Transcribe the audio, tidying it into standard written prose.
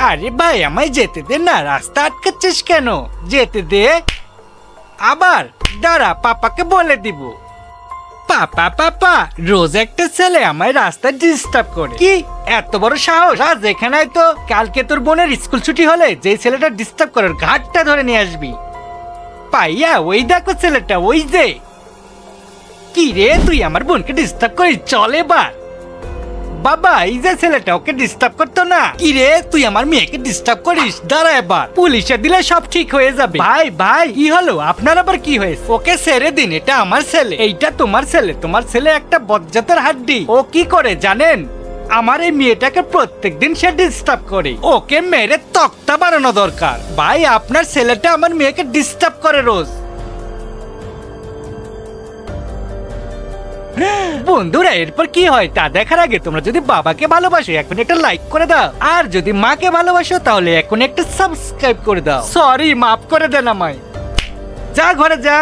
আরে ভাই আমায় যেতে দে না, রাস্তা আটকাচ্ছিস কেন? যেতে দে। আবার দাঁড়া, পাপাকে বলে দিব। পাপা পাপা, রোজ একটা ছেলে আমায় রাস্তায় ডিস্টার্ব করে। কি এত বড় সাহস? আজ এখানে তো কালকে তোর বোনের স্কুল ছুটি হলে যে ছেলেটা ডিস্টার্ব করার ঘাটটা ধরে নিয়ে আসবি। পাইয়া ওই দেখো ছেলেটা, ওই যে। কি রে, তুই আমার বোনকে ডিস্টার্ব করিস? চল এবার। বাবা এই যে ছেলেটা, ওকে ডিস্টার্ব করতো না। কি রে, তুই আমার মেয়েকে ডিস্টার্ব করিস? দাঁড়া, এবার পুলিশে দিলে সব ঠিক হয়ে যাবে। ভাই ভাই, কি হলো আপনার? আবার কি হয়েছে? ওকে ছেড়ে দিন, এটা আমার ছেলে। এইটা তোমার ছেলে? তোমার ছেলে একটা বজ্জাতের হাড্ডি। ও কি করে জানেন? আমার এই মেয়েটাকে প্রত্যেকদিন সে ডিস্টার্ব করে। ওকে মেরে তক্তা বানানো দরকার। ভাই আপনার ছেলেটা আমার মেয়েকে ডিস্টার্ব করে রোজ। বন্ধুরা এরপর কি হয় তা দেখার আগে তোমরা যদি বাবাকে ভালোবাসো এখন একটা লাইক করে দাও, আর যদি মাকে ভালোবাসো তাহলে এখন একটা সাবস্ক্রাইব করে দাও। সরি, মাফ করে দেন আমায়। যা ঘরে যা।